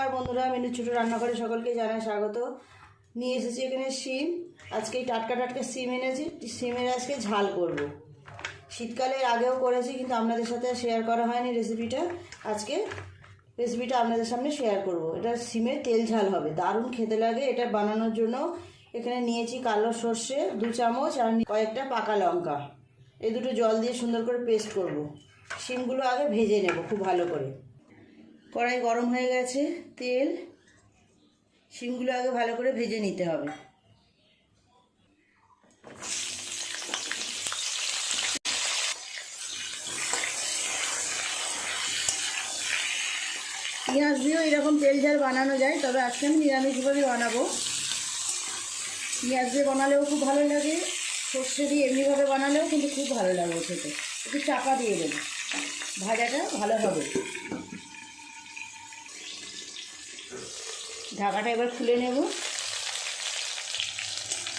আর বন্ধুরা, মিনু ছোটো রান্নাঘরে সকলকে জানাই স্বাগত। নিয়ে এসেছি এখানে শিম। আজকে টাটকা টাটকা শিম এনেছি। শিমের আজকে ঝাল করব। শীতকালের আগেও করেছি, কিন্তু আপনাদের সাথে শেয়ার করা হয়নি রেসিপিটা। আজকে রেসিপিটা আপনাদের সামনে শেয়ার করব। এটা শিমের তেল ঝাল হবে, দারুণ খেতে লাগে। এটা বানানোর জন্য এখানে নিয়েছি কালো সর্ষে 2 চামচ আর কয়েকটা পাকা লঙ্কা। এই দুটো জল দিয়ে সুন্দর করে পেস্ট করব। শিমগুলো আগে ভেজে নেব খুব ভালো করে। কড়াই গরম হয়ে গেছে, তেল। শিমগুলো আগে ভালো করে ভেজে নিতে হবে। পেঁয়াজ দিয়েও এরকম তেল ঝাল বানানো যায়, তবে আজকে আমি নিরামিষভাবেই বানাবো। পেঁয়াজ দিয়ে বানালেও খুব ভালো লাগে, সর্ষে দিয়ে এমনিভাবে বানালেও কিন্তু খুব ভালো লাগে খেতে। একটু চাপা দিয়ে দেবো, ভাজাটা ভালো হবে। ঢাকাটা এবার খুলে নেব।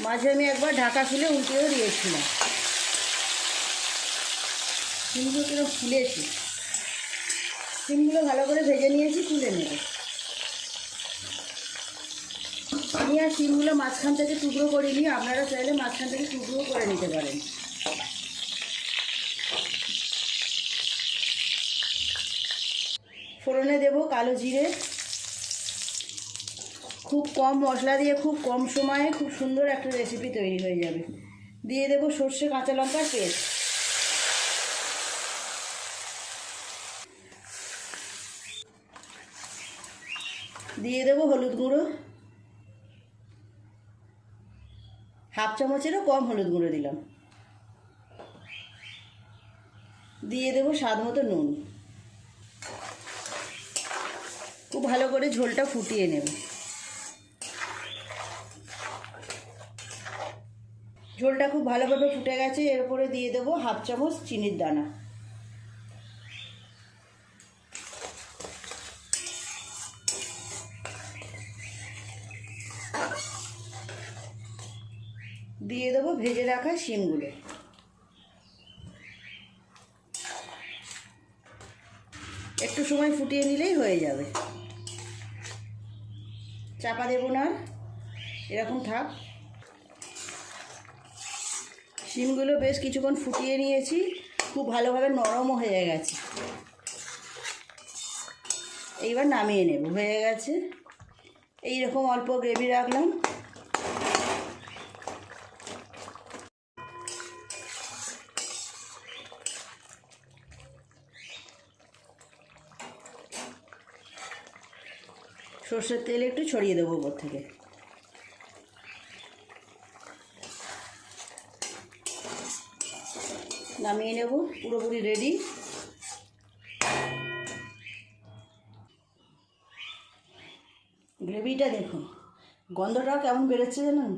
মাঝে আমি একবার ঢাকা খুলে উল্টেও দিয়েছিলাম। শিমগুলো কিরকম ফুলেছি। শিমগুলো ভালো করে ভেজে নিয়েছি, তুলে নেব। আমি আর শিমগুলো মাঝখান থেকে টুকরো করে নিই, আপনারা চাইলে মাঝখান থেকে টুকরো করে নিতে পারেন। ফোড়নে দেব কালো জিরে। খুব কম মশলা দিয়ে খুব কম সময়ে খুব সুন্দর একটা রেসিপি তৈরি হয়ে যাবে। দিয়ে দেব সর্ষে কাঁচা লঙ্কার পেস্ট। দিয়ে দেব হলুদ গুঁড়ো, 1/2 চামচেরও কম হলুদ গুঁড়ো দিলাম। দিয়ে দেব স্বাদ মতো নুন। খুব ভালো করে ঝোলটা ফুটিয়ে নেব। ঝোলটা খুব ভালোভাবে ফুটে গেছে। এর উপরে দিয়ে দেবো 1/2 চামচ চিনির দানা। দিয়ে দেবো ভেজে রাখা শিমগুলো। একটু সময় ফুটিয়ে নিলেই হয়ে যাবে। চাপা দেব না, এরকম থাক। শিমগুলো বেশ কিছুক্ষণ ফুটিয়ে নিয়েছি, খুব ভালোভাবে নরমও হয়ে গেছে। এইবার নামিয়ে নেব। হয়ে গেছে। এইরকম অল্প গ্রেভি রাখলাম। সর্ষের তেল একটু ছড়িয়ে দেবো উপর থেকে। নামিয়ে নেব, পুরোপুরি রেডি। গ্রেভিটা দেখুন, গন্ধটাও কেমন বেরোচ্ছে জানেন।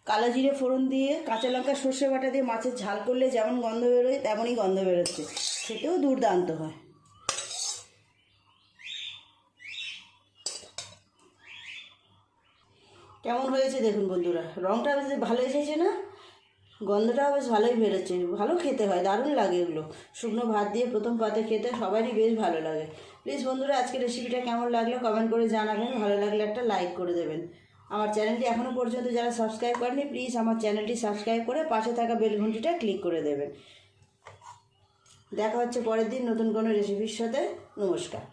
কালো জিরে ফোড়ন দিয়ে কাঁচা লঙ্কা সর্ষে বাটা দিয়ে মাছের ঝাল করলে যেমন গন্ধ বেরোয় তেমনই গন্ধ বেরোচ্ছে। খেতেও দুর্দান্ত হয়। কেমন হয়েছে দেখুন বন্ধুরা, রঙটা বেশ ভালো এসেছে না? গন্ধটাও বেশ ভালোই বেরোচ্ছে। ভালো খেতে হয়, দারুণ লাগে এগুলো। শুকনো ভাত দিয়ে প্রথম পাতে খেতে সবারই বেশ ভালো লাগে। প্লিজ বন্ধুরা, আজকে রেসিপিটা কেমন লাগলো কমেন্ট করে জানাবেন। ভালো লাগলে একটা লাইক করে দেবেন। আমার চ্যানেলটি এখনও পর্যন্ত যারা সাবস্ক্রাইব করেনি, প্লিজ আমার চ্যানেলটি সাবস্ক্রাইব করে পাশে থাকা বেল ঘন্টিটা ক্লিক করে দেবেন। দেখা হচ্ছে পরের দিন নতুন কোনো রেসিপির সাথে। নমস্কার।